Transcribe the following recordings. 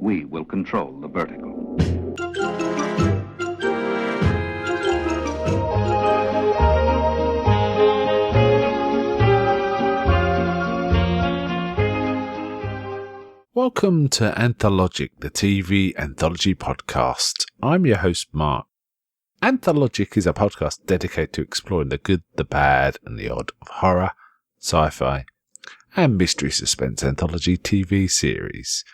we will control the vertical. Welcome to Anthologic, the TV anthology podcast. I'm your host, Mark. Anthologic is a podcast dedicated to exploring the good, the bad, and the odd of horror, sci-fi, and mystery suspense anthology TV series.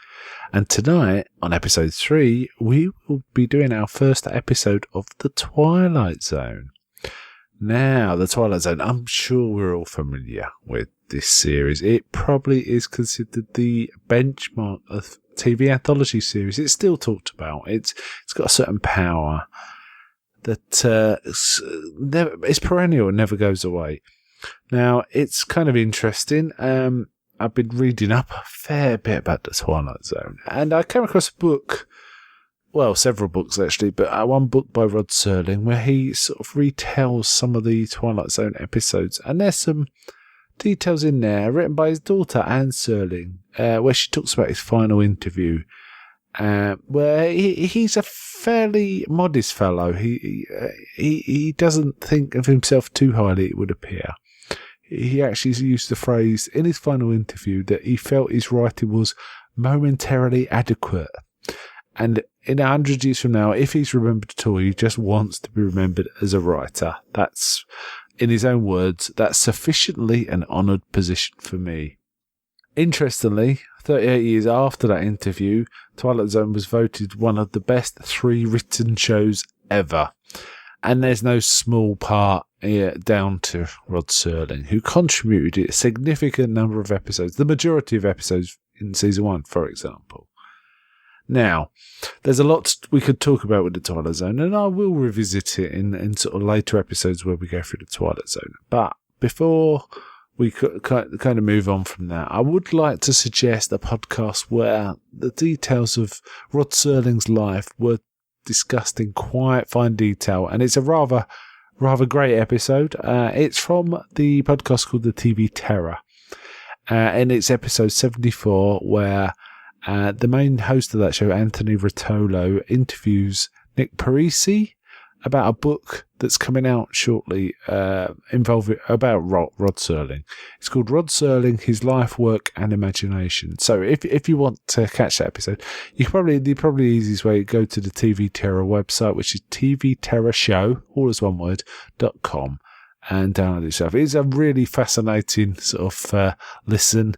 And tonight, on episode 3, we will be doing our first episode of The Twilight Zone. Now, The Twilight Zone, I'm sure we're all familiar with this series. It probably is considered the benchmark of TV anthology series. It's still talked about. It's got a certain power that it's perennial and never goes away. Now, it's kind of interesting. I've been reading up a fair bit about The Twilight Zone, and I came across a book, well, several books actually, but one book by Rod Serling where he sort of retells some of the Twilight Zone episodes, and there's some details in there written by his daughter, Anne Serling, where she talks about his final interview, where he's a fairly modest fellow. He doesn't think of himself too highly, it would appear. He actually used the phrase in his final interview that he felt his writing was momentarily adequate. And in 100 years from now, if he's remembered at all, he just wants to be remembered as a writer. That's, in his own words, that's sufficiently an honoured position for me. Interestingly, 38 years after that interview, Twilight Zone was voted one of the best 3 written shows ever. And there's no small part down to Rod Serling, who contributed a significant number of episodes, the majority of episodes in season 1, for example. Now, there's a lot we could talk about with the Twilight Zone, and I will revisit it in sort of later episodes where we go through the Twilight Zone. But before we kind of move on from that, I would like to suggest a podcast where the details of Rod Serling's life were discussed in quite fine detail, and it's a rather great episode. It's from the podcast called The TV Terror, and it's episode 74, where the main host of that show, Anthony Rotolo, interviews Nick Parisi about a book that's coming out shortly involving about Rod Serling. It's called Rod Serling, His Life, Work and Imagination. So if you want to catch that episode, the probably easiest way to go to the TV Terror website, which is tvterrorshow, all as one word, .com, and download it yourself. It's a really fascinating sort of listen.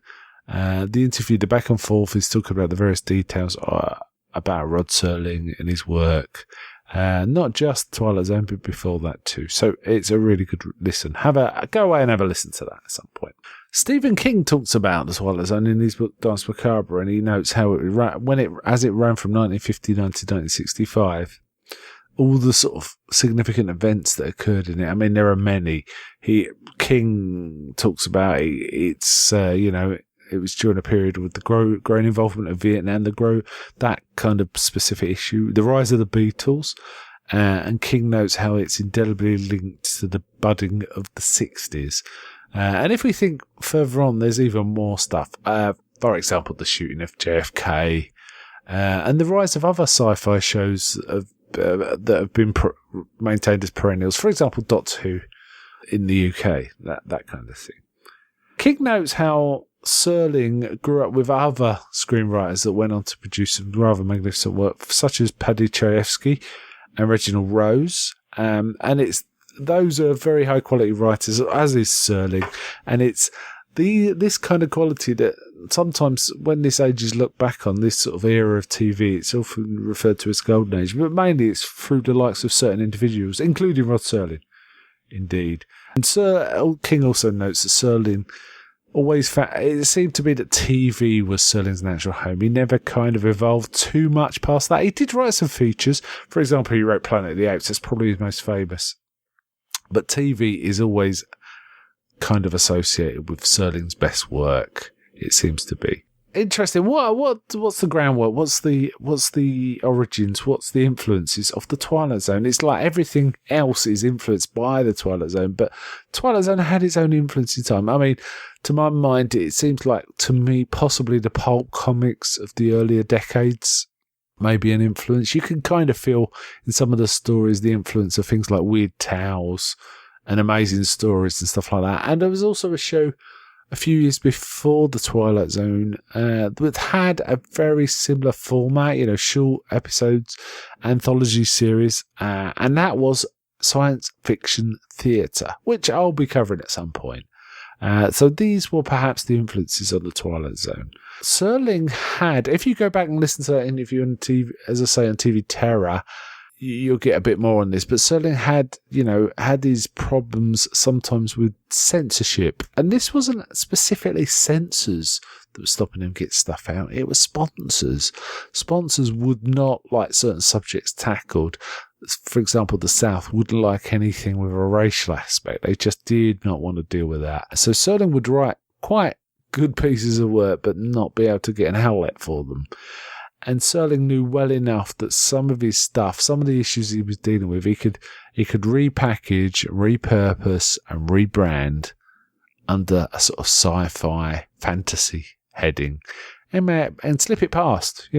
The interview, the back and forth, is talking about the various details about Rod Serling and his work. Not just Twilight Zone, but before that too. So it's a really good listen. Go away and have a listen to that at some point. Stephen King talks about the Twilight Zone in his book Danse Macabre, and he notes how it ran from 1959 to 1965. All the sort of significant events that occurred in it. I mean, there are many. King talks about it's it was during a period with the growing involvement of Vietnam, that kind of specific issue, the rise of the Beatles, and King notes how it's indelibly linked to the budding of the 60s. And if we think further on, there's even more stuff. For example, the shooting of JFK, and the rise of other sci-fi shows that have been maintained as perennials. For example, Doctor Who in the UK, that kind of thing. King notes how Serling grew up with other screenwriters that went on to produce some rather magnificent work, such as Paddy Chayefsky and Reginald Rose. And those are very high quality writers, as is Serling. And it's this kind of quality that sometimes when this age is looked back on, this sort of era of TV, it's often referred to as golden age, but mainly it's through the likes of certain individuals, including Rod Serling, indeed. And King also notes that Serling it seemed to be that TV was Serling's natural home. He never kind of evolved too much past that. He did write some features. For example, he wrote Planet of the Apes. That's probably his most famous. But TV is always kind of associated with Serling's best work, it seems to be. interesting. What's the groundwork? What's the origins? What's the influences of the Twilight Zone? It's like everything else is influenced by the Twilight Zone, but Twilight Zone had its own influence in time. I mean, to my mind, it seems like, to me, possibly the pulp comics of the earlier decades may be an influence. You can kind of feel in some of the stories the influence of things like Weird Tales and Amazing Stories and stuff like that. And there was also a show a few years before the Twilight Zone that had a very similar format, short episodes, anthology series, and that was science fiction theatre, which I'll be covering at some point. So these were perhaps the influences on the Twilight Zone. Serling had, if you go back and listen to that interview on TV, as I say, on TV Terror, you'll get a bit more on this, but Serling had these problems sometimes with censorship, and this wasn't specifically censors that were stopping him get stuff out. It was sponsors. Sponsors would not like certain subjects tackled. For example, the South wouldn't like anything with a racial aspect. They just did not want to deal with that. So Serling would write quite good pieces of work, but not be able to get an outlet for them. And Serling knew well enough that some of his stuff, some of the issues he was dealing with, he could repackage, repurpose, and rebrand under a sort of sci-fi fantasy heading, and slip it past.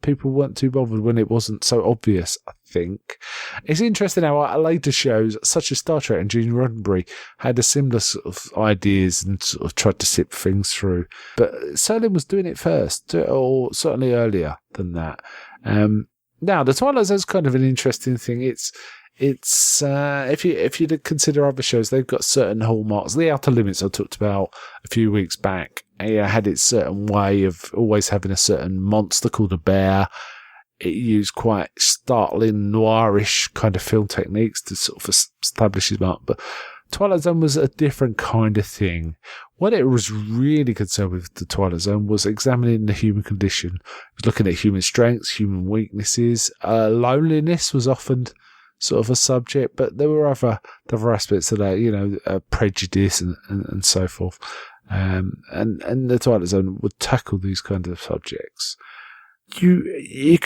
People weren't too bothered when it wasn't so obvious, I think. It's interesting how later shows, such as Star Trek and Gene Roddenberry, had a similar sort of ideas and sort of tried to sip things through. But Serling was doing it first, or certainly earlier than that. Now, the Twilight Zone is kind of an interesting thing. It's if you consider other shows, they've got certain hallmarks. The Outer Limits I talked about a few weeks back. It had its certain way of always having a certain monster called a bear. It used quite startling, noirish kind of film techniques to sort of establish its mark. But Twilight Zone was a different kind of thing. What it was really concerned with, the Twilight Zone, was examining the human condition. It was looking at human strengths, human weaknesses. Loneliness was often sort of a subject, but there were other aspects of that, prejudice and so forth. And the Twilight Zone would tackle these kinds of subjects. You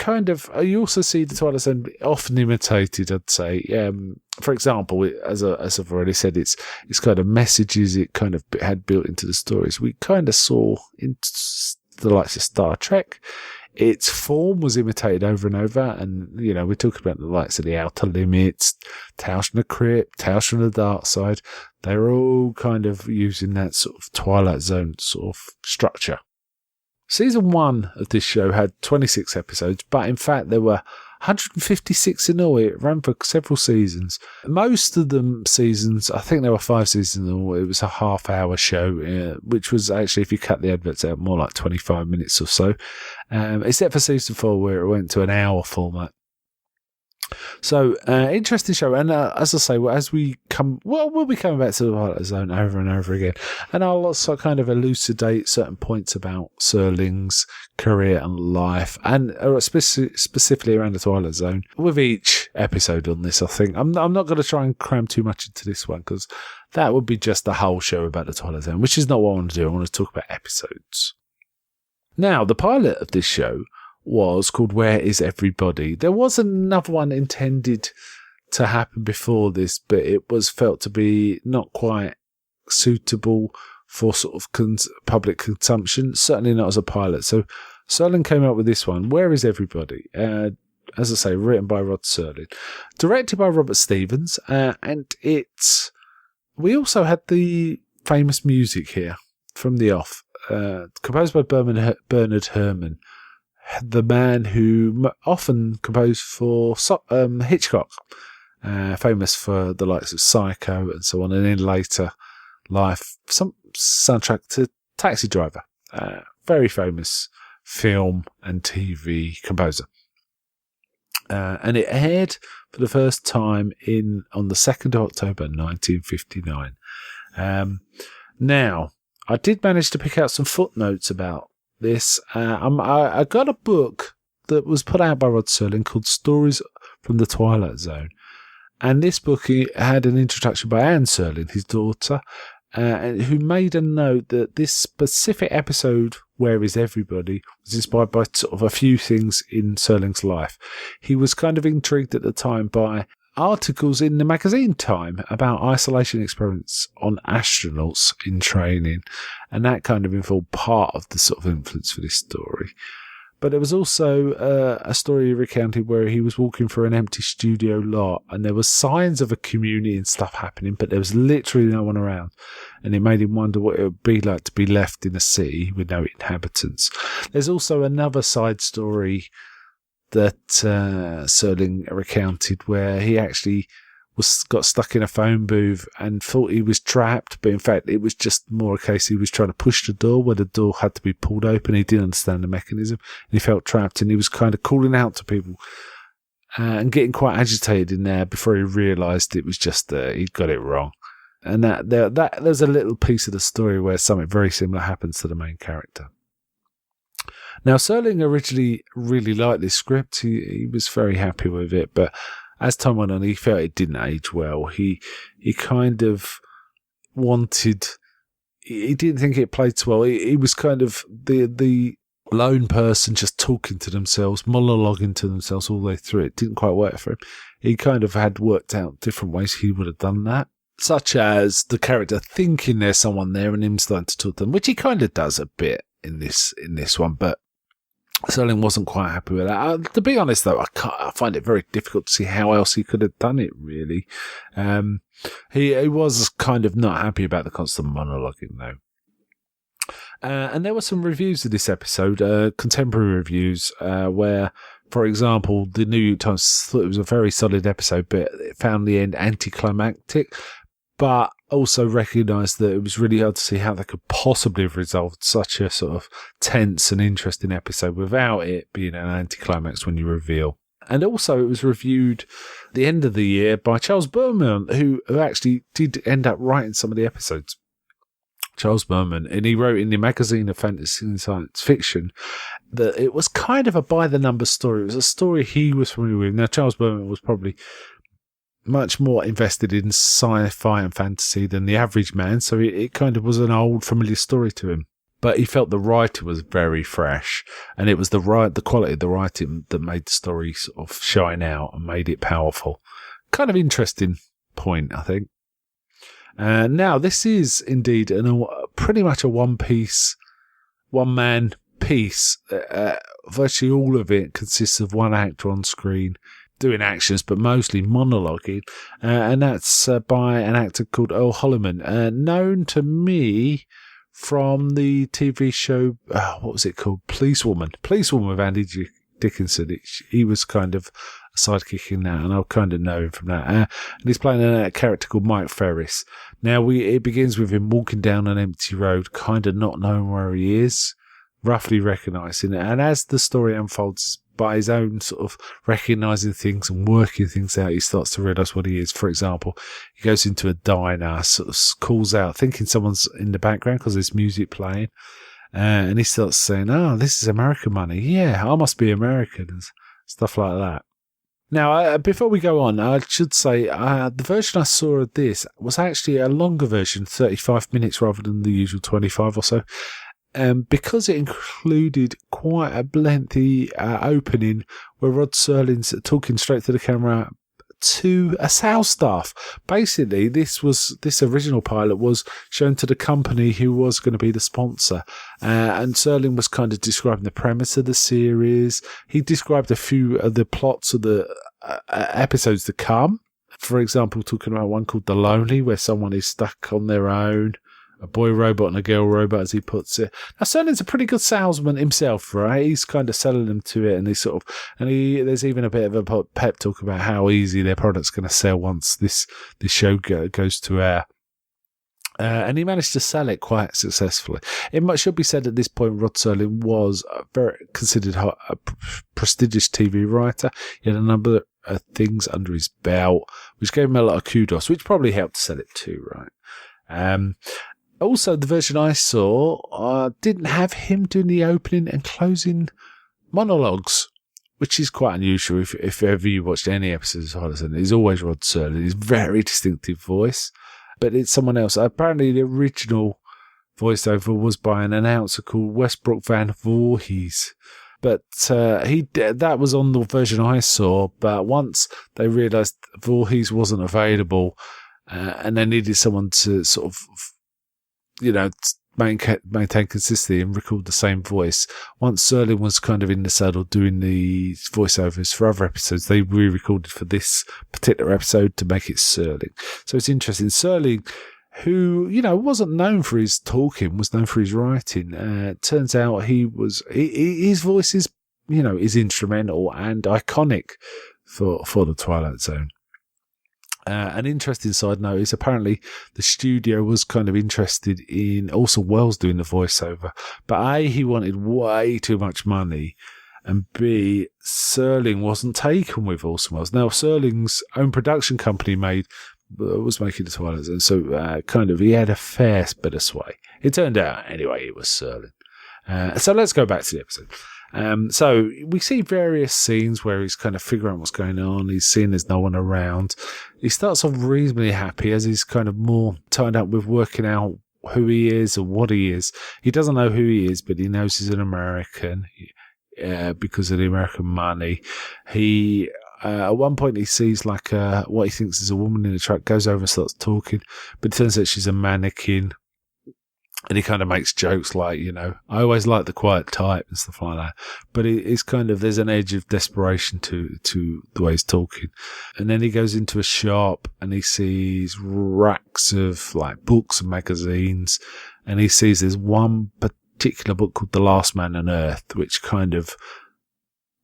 also see the Twilight Zone often imitated, I'd say. For example, as I've already said, it's kind of messages it kind of had built into the stories. We kind of saw in the likes of Star Trek. Its form was imitated over and over, and we're talking about the likes of the Outer Limits, Tales from the Crypt, Tales from the Dark Side. They're all kind of using that sort of Twilight Zone sort of structure. Season 1 of this show had 26 episodes, but in fact there were 156 in all. It ran for several seasons. Most of them seasons, I think there were 5 seasons in all. It was a half-hour show, which was actually, if you cut the adverts out, more like 25 minutes or so. Except for season 4, where it went to an hour format. So, interesting show. And as I say, we'll be coming back to the Twilight Zone over and over again. And I'll also kind of elucidate certain points about Serling's career and life, and specifically around the Twilight Zone, with each episode on this, I think. I'm not going to try and cram too much into this one, because that would be just the whole show about the Twilight Zone, which is not what I want to do. I want to talk about episodes. Now, the pilot of this show was called Where Is Everybody? There was another one intended to happen before this, but it was felt to be not quite suitable for sort of public consumption, certainly not as a pilot. So Serling came up with this one, Where Is Everybody? As I say, written by Rod Serling, directed by Robert Stevens, and we also had the famous music here from The Off, composed by Bernard Herrmann, the man who often composed for Hitchcock, famous for the likes of Psycho and so on, and in later life, some soundtrack to Taxi Driver. Very famous film and TV composer. And it aired for the first time on the 2nd of October 1959. Now, I did manage to pick out some footnotes about this. I got a book that was put out by Rod Serling called Stories from the Twilight Zone. And this book had an introduction by Anne Serling, his daughter, who made a note that this specific episode, Where Is Everybody, was inspired by sort of a few things in Serling's life. He was kind of intrigued at the time by articles in the magazine Time about isolation experiments on astronauts in training, and that kind of involved part of the sort of influence for this story. But there was also a story recounted where he was walking through an empty studio lot and there were signs of a community and stuff happening, but there was literally no one around. And it made him wonder what it would be like to be left in a city with no inhabitants. There's also another side story that Serling recounted where he actually got stuck in a phone booth and thought he was trapped, but in fact it was just more a case he was trying to push the door where the door had to be pulled open. He didn't understand the mechanism and he felt trapped, and he was kind of calling out to people and getting quite agitated in there before he realised it was just he'd got it wrong. And there's a little piece of the story where something very similar happens to the main character. Now, Serling originally really liked this script. He was very happy with it, but as time went on, he felt it didn't age well. He kind of wanted... He didn't think it played so well. He was kind of the lone person just talking to themselves, monologuing to themselves all the way through. It didn't quite work for him. He kind of had worked out different ways he would have done that, such as the character thinking there's someone there and him starting to talk to them, which he kind of does a bit in this one, but Serling wasn't quite happy with that. To be honest, though, I find it very difficult to see how else he could have done it, really. He was kind of not happy about the constant monologuing, though. And there were some reviews of this episode, contemporary reviews, where, for example, the New York Times thought it was a very solid episode, but it found the end anticlimactic, but also recognised that it was really hard to see how they could possibly have resolved such a sort of tense and interesting episode without it being an anticlimax when you reveal. And also it was reviewed at the end of the year by Charles Berman, who actually did end up writing some of the episodes. Charles Berman, and he wrote in the magazine of fantasy and science fiction that it was kind of a by-the-numbers story. It was a story he was familiar with. Now, Charles Berman was probably much more invested in sci-fi and fantasy than the average man, so it kind of was an old familiar story to him. But he felt the writing was very fresh, and it was the quality of the writing that made the story sort of shine out and made it powerful. Kind of interesting point, I think. Now, this is indeed pretty much a one-man piece. Virtually all of it consists of one actor on screen doing actions, but mostly monologuing, and that's by an actor called Earl Holliman, known to me from the TV show, what was it called? Policewoman with Andy Dickinson. He was kind of a sidekick in that, and I kind of know him from that. And he's playing a character called Mike Ferris. Now, it begins with him walking down an empty road, kind of not knowing where he is, roughly recognising it. And as the story unfolds, by his own sort of recognising things and working things out, he starts to realise what he is. For example, he goes into a diner, sort of calls out, thinking someone's in the background because there's music playing, and he starts saying, "Oh, this is American money. Yeah, I must be American," and stuff like that. Now, before we go on, I should say the version I saw of this was actually a longer version, 35 minutes rather than the usual 25 or so. Because it included quite a lengthy opening where Rod Serling's talking straight to the camera to a sales staff. Basically, this original pilot was shown to the company who was going to be the sponsor, and Serling was kind of describing the premise of the series. He described a few of the plots of the episodes to come. For example, talking about one called The Lonely, where someone is stuck on their own. A boy robot and a girl robot, as he puts it. Now, Serling's a pretty good salesman himself, right? He's kind of selling them to it, and there's even a bit of a pep talk about how easy their product's going to sell once this show goes to air. And he managed to sell it quite successfully. It should be said at this point, Rod Serling was considered a prestigious TV writer. He had a number of things under his belt, which gave him a lot of kudos, which probably helped to sell it too, right? Also, the version I saw didn't have him doing the opening and closing monologues, which is quite unusual. If ever you watched any episodes of Hollison, it's always Rod Serling. His very distinctive voice. but it's someone else. Apparently, the original voiceover was by an announcer called Westbrook Van Voorhees. But that was on the version I saw. But once they realised Voorhees wasn't available, and they needed someone to sort of, maintain consistency and record the same voice. Once Serling was kind of in the saddle doing the voiceovers for other episodes, they re-recorded for this particular episode to make it Serling. So it's interesting. Serling, who, wasn't known for his talking, was known for his writing. Turns out his voice is, is instrumental and iconic for the Twilight Zone. An interesting side note is apparently the studio was kind of interested in Orson Welles doing the voiceover, but A, he wanted way too much money, and B, Serling wasn't taken with Orson Welles. Now, Serling's own production company was making the Twilight Zone, so he had a fair bit of sway. It turned out, anyway, it was Serling. So let's go back to the episode. So we see various scenes where he's kind of figuring out what's going on. He's seeing there's no one around. He starts off reasonably happy as he's kind of more tied up with working out who he is and what he is. He doesn't know who he is, but he knows he's an American because of the American money. At one point he sees what he thinks is a woman in a truck, goes over and starts talking, but it turns out she's a mannequin. And he kind of makes jokes like, I always like the quiet type and stuff like that. But it's kind of, there's an edge of desperation to the way he's talking. And then he goes into a shop and he sees racks of books and magazines. And he sees there's one particular book called The Last Man on Earth, which kind of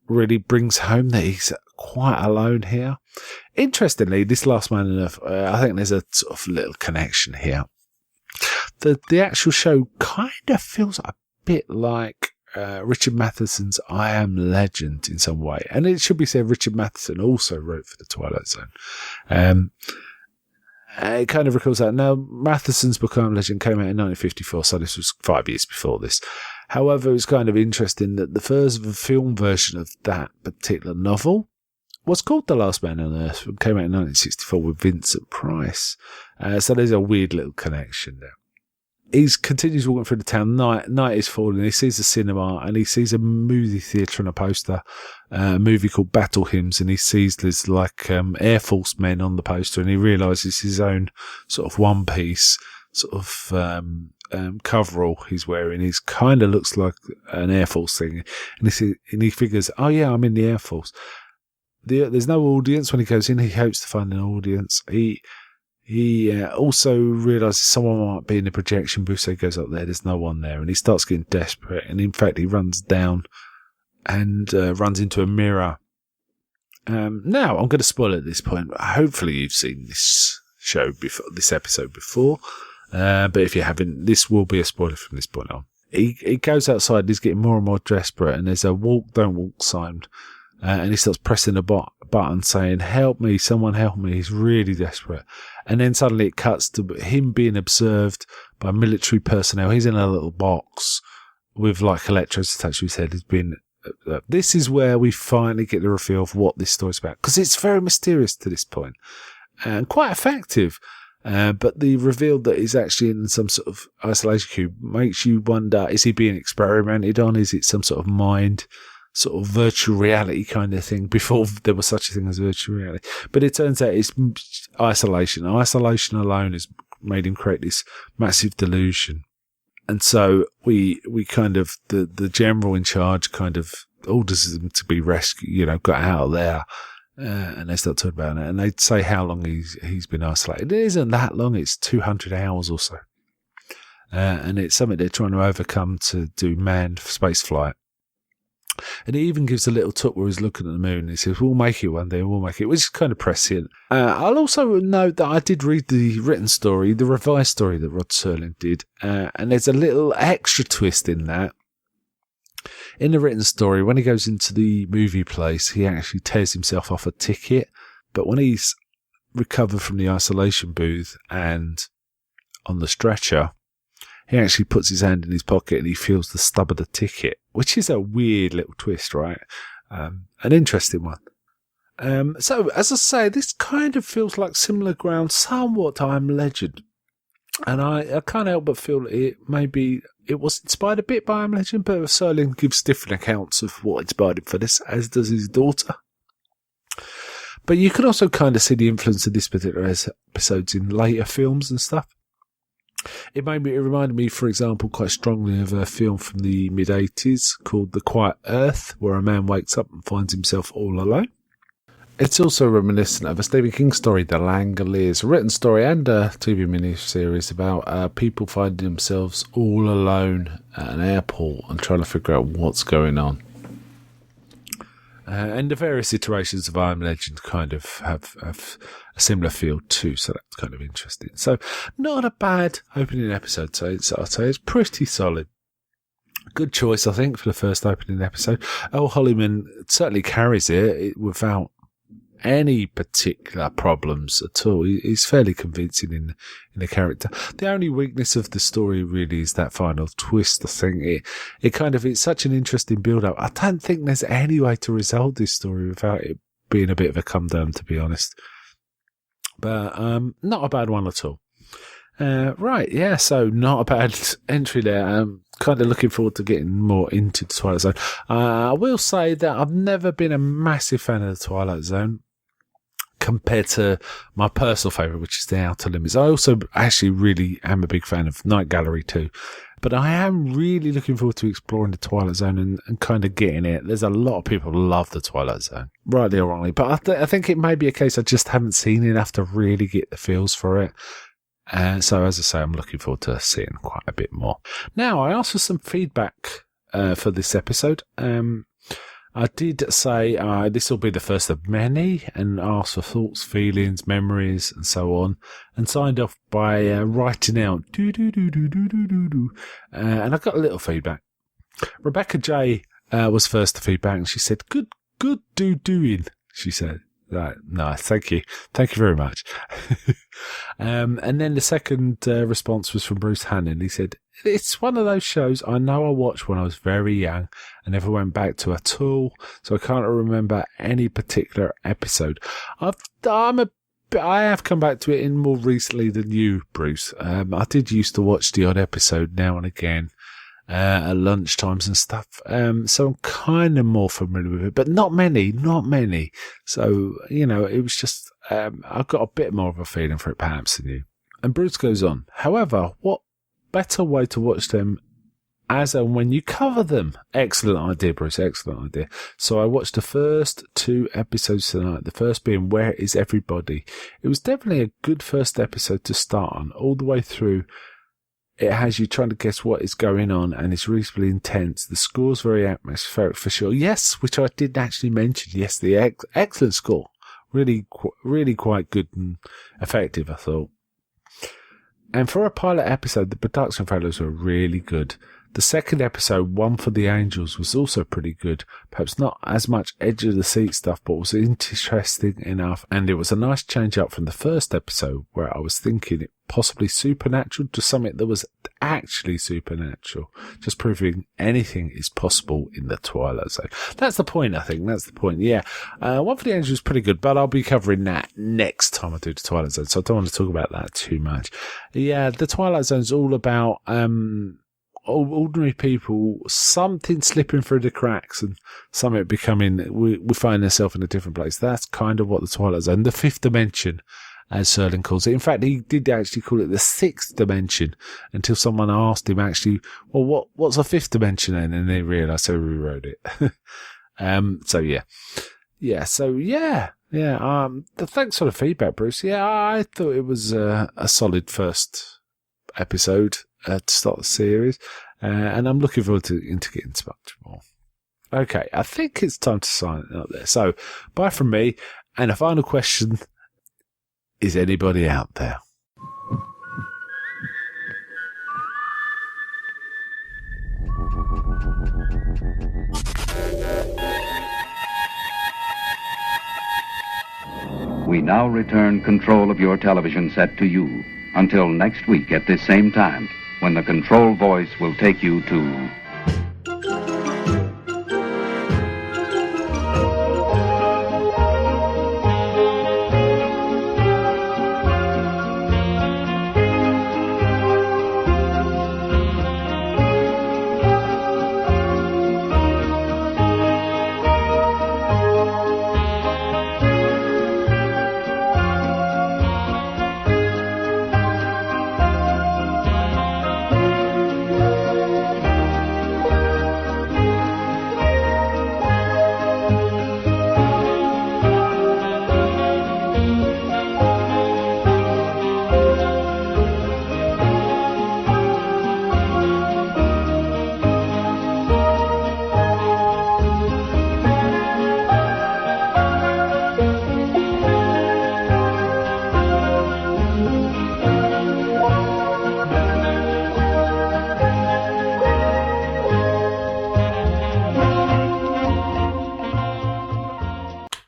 really brings home that he's quite alone here. Interestingly, this Last Man on Earth, I think there's a sort of little connection here. The actual show kind of feels a bit like Richard Matheson's I Am Legend in some way. And it should be said Richard Matheson also wrote for The Twilight Zone. It kind of recalls that. Now, Matheson's book I Am Legend came out in 1954, so this was 5 years before this. However, it's kind of interesting that the first film version of that particular novel was called The Last Man on Earth. It came out in 1964 with Vincent Price. So there's a weird little connection there. He continues walking through the town. Night is falling. He sees a cinema and he sees a movie theatre and a poster, a movie called Battle Hymns, and he sees there's Air Force men on the poster, and he realises his own sort of one-piece sort of coverall he's wearing. He kind of looks like an Air Force thing, and he figures, oh yeah, I'm in the Air Force. There's no audience when he goes in. He hopes to find an audience. He also realises someone might be in the projection booth, so he goes up there. There's no one there, and he starts getting desperate. And in fact, he runs down and runs into a mirror. Now, I'm going to spoil it at this point. Hopefully, you've seen this show before, this episode before. But if you haven't, this will be a spoiler from this point on. He goes outside. He's getting more and more desperate, and there's a walk, don't walk sign. And he starts pressing a button saying, help me, someone help me. He's really desperate. And then suddenly it cuts to him being observed by military personnel. He's in a little box with electrodes attached to his head. This is where we finally get the reveal of what this story's about. Because it's very mysterious to this point. And quite effective. But the reveal that he's actually in some sort of isolation cube makes you wonder, is he being experimented on? Is it some sort of mind sort of virtual reality kind of thing before there was such a thing as virtual reality? But it turns out it's isolation. Isolation alone has made him create this massive delusion. And so we kind of, the general in charge kind of orders him to be rescued, got out of there. And they start talking about it, and they say how long he's been isolated. It isn't that long. It's 200 hours or so. And it's something they're trying to overcome to do manned space flight. And he even gives a little talk where he's looking at the moon and he says, we'll make it one day, we'll make it, which is kind of prescient. I'll also note that I did read the written story, the revised story that Rod Serling did, and there's a little extra twist in that. In the written story, when he goes into the movie place, he actually tears himself off a ticket, but when he's recovered from the isolation booth and on the stretcher, he actually puts his hand in his pocket and he feels the stub of the ticket, which is a weird little twist, right? An interesting one. So, as I say, this kind of feels like similar ground, somewhat I Am Legend. And I can't help but feel it was inspired a bit by I Am Legend, but Serling gives different accounts of what inspired him for this, as does his daughter. But you can also kind of see the influence of this particular episodes in later films and stuff. It reminded me, for example, quite strongly of a film from the mid-80s called The Quiet Earth, where a man wakes up and finds himself all alone. It's also reminiscent of a Stephen King story, The Langoliers, a written story and a TV miniseries about people finding themselves all alone at an airport and trying to figure out what's going on. And the various iterations of I Am Legend kind of have a similar feel too, so that's kind of interesting. So, not a bad opening episode, so I'd say it's pretty solid. Good choice, I think, for the first opening episode. El Hollyman certainly carries it without any particular problems at all. He's fairly convincing in the character. The only weakness of the story really is that final twist. I think it's such an interesting build-up. I don't think there's any way to resolve this story without it being a bit of a come down, to be honest. But not a bad one at all. Right, yeah, so not a bad entry there. I'm kind of looking forward to getting more into the Twilight Zone. I will say that I've never been a massive fan of the Twilight Zone compared to my personal favourite, which is The Outer Limits. I also actually really am a big fan of Night Gallery too. But I am really looking forward to exploring the Twilight Zone and kind of getting it. There's a lot of people who love the Twilight Zone, rightly or wrongly. But I think it may be a case I just haven't seen enough to really get the feels for it. So, as I say, I'm looking forward to seeing quite a bit more. Now, I asked for some feedback for this episode. I did say this will be the first of many, and asked for thoughts, feelings, memories, and so on, and signed off by writing out do-do-do-do-do-do-do-do. And I got a little feedback. Rebecca J was first to feedback, and she said, good doing, she said. Right, nice, thank you very much. And then the second response was from Bruce Hannon. He said, it's one of those shows I know I watched when I was very young and never went back to at all, so I can't remember any particular episode. I have come back to it in more recently than you, Bruce. I did used to watch the odd episode now and again at lunchtimes and stuff, so I'm kind of more familiar with it, but not many. So, it was just, I've got a bit more of a feeling for it perhaps than you. And Bruce goes on, however, what better way to watch them as and when you cover them? Excellent idea, Bruce, excellent idea. So I watched the first 2 episodes tonight, the first being Where Is Everybody? It was definitely a good first episode to start on, all the way through. It has you trying to guess what is going on, and it's reasonably intense. The score's very atmospheric for sure. Yes, which I did actually mention. Yes, the excellent score. Really quite good and effective, I thought. And for a pilot episode, the production values were really good. The second episode, One for the Angels, was also pretty good. Perhaps not as much edge-of-the-seat stuff, but was interesting enough. And it was a nice change up from the first episode, where I was thinking it possibly supernatural to something that was actually supernatural. Just proving anything is possible in the Twilight Zone. That's the point, I think. That's the point, yeah. One for the Angels is pretty good, but I'll be covering that next time I do the Twilight Zone, so I don't want to talk about that too much. Yeah, the Twilight Zone's all about ordinary people, something slipping through the cracks and something becoming, we find ourselves in a different place. That's kind of what the Twilight Zone, the 5th dimension, as Serling calls it. In fact, he did actually call it the 6th dimension until someone asked him actually, well, what's a 5th dimension then? And they realised, so he rewrote it. Thanks for the feedback, Bruce. Yeah, I thought it was a solid first episode to start the series, and I'm looking forward to getting to much more. Okay, I think it's time to sign it up there. So, bye from me, and a final question: is anybody out there? We now return control of your television set to you until next week at this same time, when the control voice will take you to